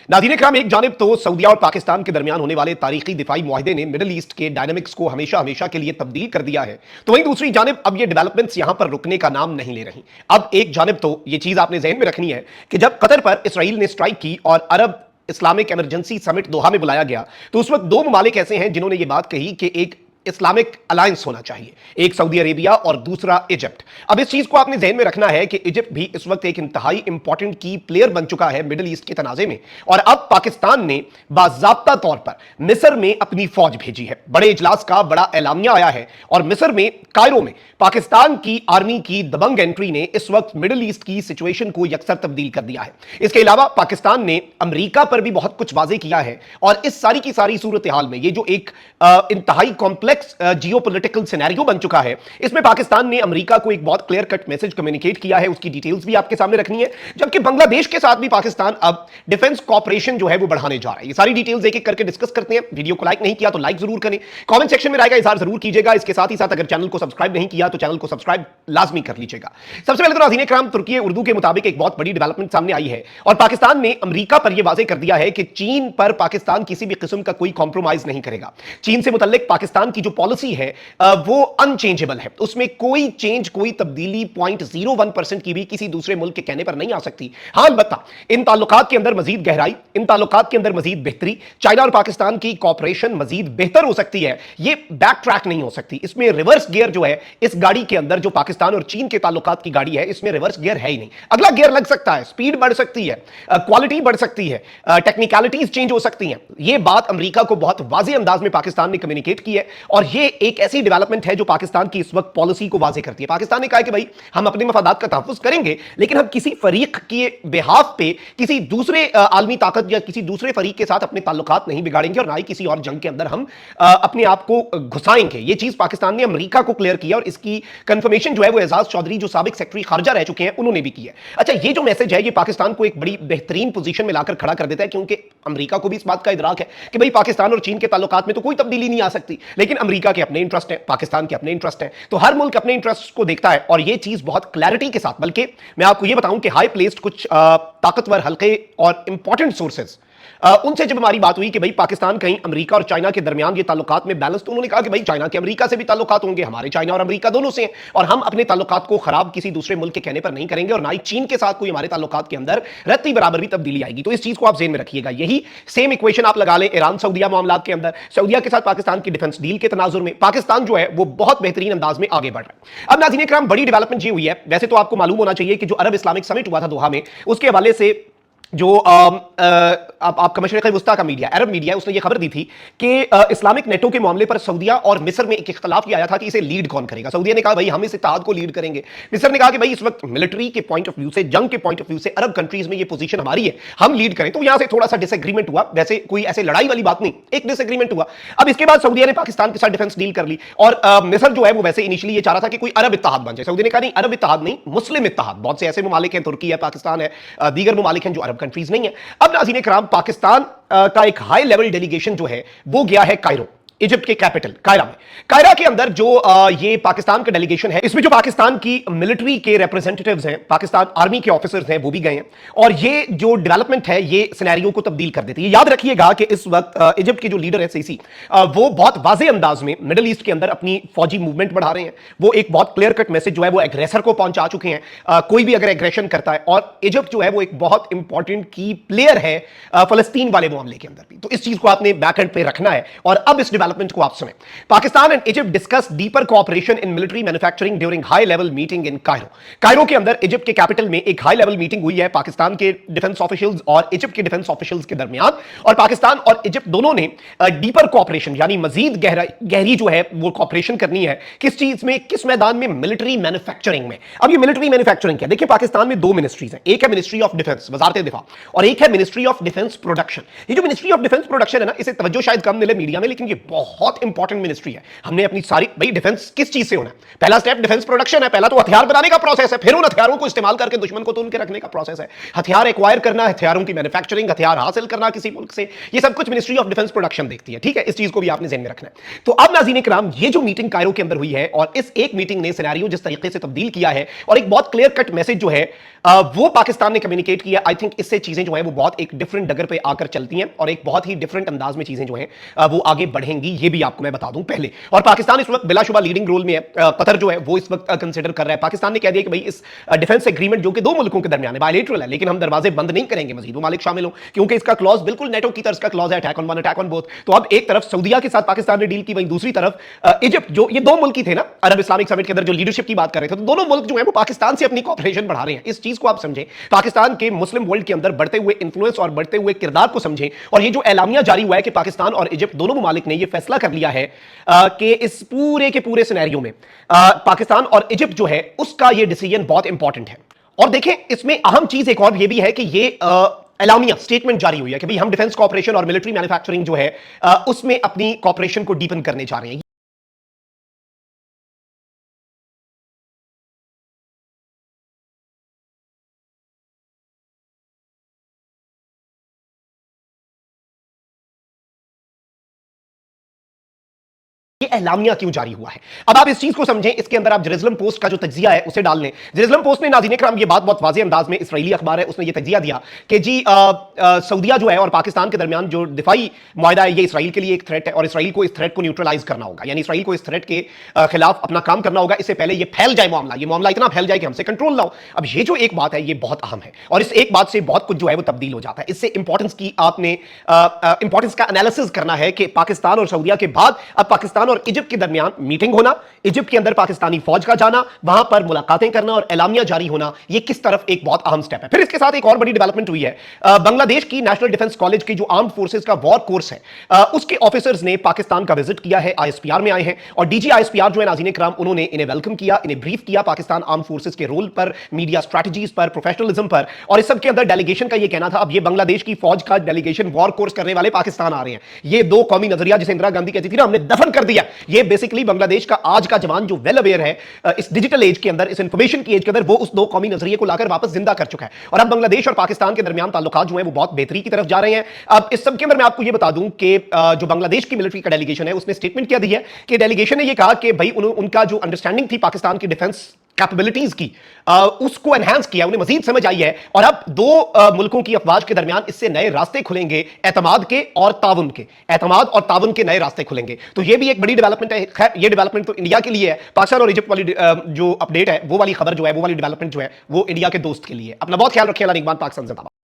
नाज़रीन इकराम, एक जानिब तो सऊदीया और पाकिस्तान के दरमियान होने वाले तारीखी दिफाई मुआहदे ने मिडिल ईस्ट के डायनामिक्स को हमेशा हमेशा के लिए तब्दील कर दिया है, तो वहीं दूसरी जानिब अब ये डेवलपमेंट्स यहां पर रुकने का नाम नहीं ले रही। अब एक जानिब तो ये चीज आपने ज़हन में रखनी है कि जब कतर पर इसराइल ने स्ट्राइक की और अरब इस्लामिक इमरजेंसी समिट दोहा में बुलाया गया, तो उस वक्त दो ममालिक ऐसे हैं जिन्होंने ये बात कही कि एक इस्लामिक अलायंस होना चाहिए, एक सऊदी अरेबिया और दूसरा इजिप्ट। अब इस चीज को आपने ज़हन में रखना है कि इजिप्ट भी इस वक्त एक इंतहाई इंपॉर्टेंट की प्लेयर बन चुका है मिडिल ईस्ट के तनाज़े में, और अब पाकिस्तान ने बाज़ाब्ता तौर पर मिस्र में अपनी फौज भेजी है। बड़े इजलास का बड़ा एलामिया आया है और मिस्र में कायरो में पाकिस्तान की आर्मी की दबंग एंट्री ने इस वक्त मिडिल ईस्ट की सिचुएशन को यकसर तब्दील कर दिया है। इसके अलावा पाकिस्तान ने अमेरिका पर भी बहुत कुछ वाज़े किया है, और इस सारी की सारी सूरत हाल में ये जो एक इंतहाई कॉम्प्लेक्स जियोपॉलिटिकल सिनेरियो बन चुका है, इसमें पाकिस्तान ने अमेरिका को एक बहुत क्लियर कट मैसेज कम्युनिकेट किया है। उसकी डिटेल्स भी आपके सामने रखनी है, जबकि बांग्लादेश के साथ भी पाकिस्तान अब डिफेंस कॉपरेशन जो है वो बढ़ाने जा रहा है। ये सारी डिटेल्स एक एक करके डिस्कस करते हैं। वीडियो को लाइक नहीं किया तो लाइक जरूर करें, कमेंट सेक्शन में राय का इजहार जरूर कीजिएगा। इसके साथ ही साथ अगर चैनल को सब्सक्राइब नहीं किया तो चैनल को सब्सक्राइब लाजमी कर लीजिएगा। सबसे पहले तो नाज़रीन इकराम, तुर्की उर्दू के मुताबिक एक बहुत बड़ी डेवलपमेंट सामने आई है और पाकिस्तान ने अमेरिका पर यह वाज़ेह कर दिया है कि चीन पर पाकिस्तान किसी भी किस्म का कोई कॉम्प्रोमाइज नहीं करेगा। चीन से मुतल्लिक पाकिस्तान की जो पॉलिसी है वो अनचेंजेबल है, उसमें कोई चेंज, कोई तब्दीली 0.01% की भी किसी दूसरे मुल्क के कहने पर नहीं आ सकती। हां, अलबत्ता इन ताल्लुकात के अंदर मजीद गहराई, इन ताल्लुकात के अंदर मजीद बेहतरी, चाइना और पाकिस्तान की कॉपरेशन मजीद बेहतर हो सकती है, ये बैक ट्रैक नहीं हो सकती। इसमें रिवर्स गियर जो है इस गाड़ी के अंदर, जो पाकिस्तान और चीन के ताल्लुकात की गाड़ी है, इसमें रिवर्स गियर है ही नहीं। अगला गियर लग सकता है, स्पीड बढ़ सकती है, क्वालिटी बढ़ सकती है, टेक्निकलिटीज चेंज हो सकती हैं। ये बात अमेरिका को बहुत वाज़ेह अंदाज में पाकिस्तान ने कम्युनिकेट की है, और ये एक ऐसी डेवलपमेंट है जो पाकिस्तान की इस वक्त पॉलिसी को वाज़ेह करती है। पाकिस्तान ने कहा कि भाई हम अपने मफादात का तहफ़्फ़ुज़ करेंगे, लेकिन हम किसी फरीक के बिहाफ पे किसी दूसरे आलमी ताकत या किसी दूसरे फरीक के साथ अपने ताल्लुकात नहीं बिगाड़ेंगे, और ना ही किसी और जंग के अंदर हम अपने आप को घुसाएंगे। ये चीज पाकिस्तान ने अमेरिका को क्लियर किया, और इसकी कंफर्मेशन जो है वो एजाज चौधरी, जो साबिक सेक्रेटरी खारजा रह चुके हैं, उन्होंने भी की है। अच्छा, ये जो मैसेज है ये पाकिस्तान को एक बड़ी बेहतरीन पोजीशन में लाकर खड़ा कर देता है, क्योंकि अमेरिका को भी इस बात का इदराक है कि भाई पाकिस्तान और चीन के ताल्लुकात में तो कोई तब्दीली नहीं आ सकती, लेकिन अमेरिका के अपने इंटरेस्ट है, पाकिस्तान के अपने इंटरेस्ट है, तो हर मुल्क अपने इंटरेस्ट को देखता है। और ये चीज बहुत क्लैरिटी के साथ, बल्कि मैं आपको ये बताऊं कि हाई प्लेस्ड कुछ ताकतवर, हल्के और इंपॉर्टेंट सोर्सेज, उनसे जब हमारी बात हुई कि भाई पाकिस्तान कहीं अमेरिका और चाइना के दरमियान ये ताल्लुकात में बैलेंस, तो उन्होंने कहा कि भाई चाइना के अमेरिका से भी ताल्लुकात होंगे, हमारे चाइना और अमेरिका दोनों से हैं, और हम अपने ताल्लुकात को खराब किसी दूसरे मुल्क के कहने पर नहीं करेंगे, और ना ही चीन के साथ कोई हमारे ताल्लुकात के अंदर रत्ती बराबर भी तब्दीली आएगी। तो इस चीज को आप ज़हन में रखिएगा। यही सेम इक्वेशन आप लगा लें ईरान सऊदीया मामलात के अंदर, सऊदीया के साथ पाकिस्तान की डिफेंस डील के तनाजुर में पाकिस्तान जो है वो बहुत बेहतरीन अंदाज में आगे बढ़ रहा है। अब नाज़रीन इकराम, बड़ी डेवलपमेंट ये हुई है, वैसे तो आपको मालूम होना चाहिए कि जो अरब इस्लामिक समिट हुआ था दोहा में, उसके हवाले से जो आपका मशरिक़ वस्ता का मीडिया, अरब मीडिया, उसने ये खबर दी थी कि इस्लामिक नेटो के मामले पर सऊदीया और मिस्र में एक इख्तलाफ ये आया था कि इसे लीड कौन करेगा। सऊदीया ने कहा भाई हम इस इत्तेहाद को लीड करेंगे, मिस्र ने कहा कि भाई इस वक्त मिलिट्री के पॉइंट ऑफ व्यू से, जंग के पॉइंट ऑफ व्यू से अरब कंट्रीज में ये पोजीशन हमारी है, हम लीड करें। तो यहां से थोड़ा सा डिसएग्रीमेंट हुआ, वैसे कोई ऐसे लड़ाई वाली बात नहीं, एक डिसएग्रीमेंट हुआ। अब इसके बाद सऊदीया ने पाकिस्तान के साथ डिफेंस डील कर ली, और मिस्र जो है वो वैसे इनिशियली ये चाह रहा था कि कोई अरब इत्तेहाद बन जाए। सऊदी ने कहा नहीं, अरब इत्तेहाद नहीं, मुस्लिम इत्तेहाद। बहुत से ऐसे ममालिक हैं, तुर्की है, पाकिस्तान है, दीगर ममालिक हैं जो अरब कंट्रीज नहीं है। अब नाज़रीन इकराम, पाकिस्तान का एक हाई लेवल डेलीगेशन जो है वो गया है कायरो, इजिप्ट के कैपिटल कायरा में। कायरा के अंदर जो ये पाकिस्तान का डेलीगेशन है, इसमें जो पाकिस्तान की मिलिट्री के रिप्रेजेंटेटिव्स हैं, पाकिस्तान आर्मी के ऑफिसर्स हैं, वो भी गए हैं, और ये जो डेवलपमेंट है ये सिनेरियो को तब्दील कर देती है। याद रखिएगा कि इस वक्त इजिप्ट के जो लीडर है सीसी, वो बहुत वाज़ेह अंदाज में मिडिल ईस्ट के अंदर अपनी फौजी मूवमेंट बढ़ा रहे हैं। वो एक बहुत क्लियर कट मैसेज जो है वो एग्रेसर को पहुंचा चुके हैं, कोई भी अगर एग्रेशन करता है, और इजिप्ट जो है वो एक बहुत इंपॉर्टेंट की प्लेयर है फलस्तीन वाले मामले के अंदर भी। तो इस चीज को आपने बैकएंड पे रखना है। और अब इस डेवलपमेंट को आप सुने। Pakistan and Egypt discuss deeper cooperation in military manufacturing during high level meeting in Cairo. Cairo के अंदर इजिप्ट के कैपिटल में एक हाई लेवल मीटिंग हुई है पाकिस्तान के डिफेंस ऑफिशियल्स और इजिप्ट के डिफेंस ऑफिशियल्स के दरमियान, और पाकिस्तान और इजिप्ट दोनों ने डीपर कोऑपरेशन यानी मजीद गहरी जो है वो कोऑपरेशन करनी है। किस चीज में, किस मैदान में? मिलिट्री मैन्युफैक्चरिंग में। अब ये मिलिट्री मैन्युफैक्चरिंग क्या? देखिए, पाकिस्तान में दो मिनिस्ट्रीज हैं, एक है मिनिस्ट्री ऑफ डिफेंस, वजारत दिफा, और एक है मिनिस्ट्री ऑफ डिफेंस प्रोडक्शन। ये जो मिनिस्ट्री ऑफ डिफेंस प्रोडक्शन है ना, इसे तवज्जो शायद कम मिले मीडिया में, लेकिन ये बहुत इंपॉर्टेंट मिनिस्ट्री है। हमने अपनी सारी भाई डिफेंस किस चीज से होना है? पहला स्टेप डिफेंस प्रोडक्शन है, पहला तो हथियार बनाने का प्रोसेस है, फिर उन हथियारों को इस्तेमाल करके दुश्मन को तो उनके रखने का प्रोसेस है। हथियार एक्वायर करना, हथियारों की मैन्युफैक्चरिंग, हथियार हासिल करना किसी मुल्क से, ये सब कुछ मिनिस्ट्री ऑफ डिफेंस प्रोडक्शन देखती है। ठीक है, इस चीज को भी आपने ज़हन में रखना है। तो अब नाज़रीन इकराम, ये जो मीटिंग कायरो के अंदर हुई है और इस एक मीटिंग ने सिनेरियो जिस तरीके से तब्दील किया है और एक बहुत क्लियर कट मैसेज जो है वो पाकिस्तान ने कम्युनिकेट किया। आई थिंक इससे चीजें जो है वो बहुत एक डिफरेंट डगर पे आकर चलती हैं और एक बहुत ही डिफरेंट अंदाज में चीजें जो हैं वो आगे बढ़ेंगी, ये भी आपको मैं बता दूं पहले। और पाकिस्तान इस वक्त बिलाशुबा लीडिंग रोल में है। कतर जो है वो इस वक्त कंसिडर कर रहा है। पाकिस्तान ने कह दिया कि भाई इस डिफेंस एग्रीमेंट जो कि दो मुल्कों के दरमियान है, बायलैटरल है, लेकिन हम दरवाजे बंद नहीं करेंगे मजीद मुमालिक शामिल हो, क्योंकि इसका क्लॉज बिल्कुल नेटो की तरह का क्लॉज है, attack on one attack on both. तो अब एक तरफ सऊदीया के साथ पाकिस्तान ने डील की, वहीं दूसरी तरफ इजिप्ट, जो ये दो मुल्क ही थे ना अरब इस्लामिक समिट के अंदर जो लीडरशिप की बात कर रहे थे, तो दोनों मुल्क जो है वो पाकिस्तान से अपनी कॉपरेशन बढ़ा रहे हैं। इस चीज को आप समझें, पाकिस्तान के मुस्लिम वर्ल्ड के अंदर बढ़ते हुए इन्फ्लुएंस और बढ़ते हुए किरदार को समझें। और ये जो एलामिया जारी हुआ है कि पाकिस्तान और इजिप्ट दोनों मुमालिक ने ये फैसला कर लिया है कि इस पूरे के पूरे सिनेरियो में पाकिस्तान और इजिप्ट जो है उसका ये डिसीजन बहुत इंपॉर्टेंट है। और देखें, इसमें अहम चीज एक और ये भी है कि ये एलामिया स्टेटमेंट जारी हुई है कि भाई हम डिफेंस कॉपरेशन और मिलिट्री मैन्युफैक्चरिंग जो है उसमें अपनी कॉपरेशन को डीपन करने जा रहे हैं। ये एलामिया क्यों जारी हुआ है? अब आप इस चीज को समझें, इसके अंदर आप जेरूसलम पोस्ट का जो तज्जिया है उसे डाल लें। जेरूसलम पोस्ट ने, नाज़रीन इकराम, ये बात बहुत वाज़ेह अंदाज में, इसराइली अखबार है, उसने ये तज्जिया दिया कि जी सऊदीया जो है और पाकिस्तान के दरमियान जो दिफाई मुआहदा है, ये इसराइल के लिए एक थ्रेट है और इसराइल को इस थ्रेट को न्यूट्रलाइज करना होगा, यानी इसराइल को इस थ्रेट के खिलाफ अपना काम करना होगा। इससे पहले ये फैल जाए मामला, ये मामला इतना फैल जाए कि हमसे कंट्रोल ना हो। अब ये जो एक बात है ये बहुत अहम है और इस एक बात से बहुत कुछ जो है वो तब्दील हो जाता है। इससे इंपॉर्टेंस की आपने इंपॉर्टेंस का एनालिसिस करना है कि पाकिस्तान और सऊदीया के बाद अब पाकिस्तान और इजिप्ट के दरमियान मीटिंग होना, इजिप्ट के अंदर पाकिस्तानी फौज का जाना, वहां पर मुलाकातें करना और एलामिया जारी होना, ये किस तरफ एक बहुत अहम स्टेप है। फिर इसके साथ एक और बड़ी डेवलपमेंट हुई है। बांग्लादेश की नेशनल डिफेंस कॉलेज की जो आर्म्ड फोर्सेस का वॉर कोर्स है उसके ऑफिसर्स ने पाकिस्तान का विजिट किया है, आईएसपीआर में आए हैं और डीजी आईएसपीआर जो है नाज़रीन इकराम, उन्होंने इन्हें वेलकम किया, इन्हें ब्रीफ किया पाकिस्तान आर्म्ड फोर्सेस के रोल पर, मीडिया स्ट्रैटेजीज पर, प्रोफेशनलिज्म पर। और इस सब के अंदर डेलीगेशन का ये कहना था अब ये बांग्लादेश की फौज का डेलीगेशन वॉर कोर्स करने वाले पाकिस्तान आ रहे हैं। ये दो कौमी नजरिया जिसे इंदिरा गांधी कहती थी ना हमने दफन कर दिया, ये बेसिकली बांग्लादेश का आज का जवान जो वेल अवेयर है इस डिजिटल एज के अंदर, इस इंफॉर्मेशन की एज के अंदर, वो उस दो कौमी नजरिए को लाकर वापस जिंदा कर चुका है। और अब बांग्लादेश और पाकिस्तान के दरमियान ताल्लुकात जो है वो बहुत बेहतरी की तरफ जा रहे हैं। अब इस सब के अंदर मैं आपको ये बता दूं कि जो बांग्लादेश की मिलिट्री का डेलीगेशन है उसने स्टेटमेंट क्या दी है कि डेलीगेशन ने ये कहा कि भाई उनका जो अंडरस्टैंडिंग थी पाकिस्तान की डिफेंस कैपेबिलिटीज की उसको एनहांस किया, उन्हें मजीद समझ आई है और अब दो मुल्कों की अफवाज के दरमियान इससे नए रास्ते खुलेंगे, एतमाद के और ताउन के, एतमाद और ताउन के नए रास्ते खुलेंगे। तो ये भी एक बड़ी डेवलपमेंट है। खैर ये डेवलपमेंट तो इंडिया के लिए है, पाकिस्तान और इजिप्ट वाली जो अपडेट है, वो वाली खबर जो है, वो वाली डेवलपमेंट जो है वो इंडिया के दोस्त के लिए। अपना बहुत ख्याल रखिए। अल्लाह निगहबान, पाकिस्तान जिंदाबाद।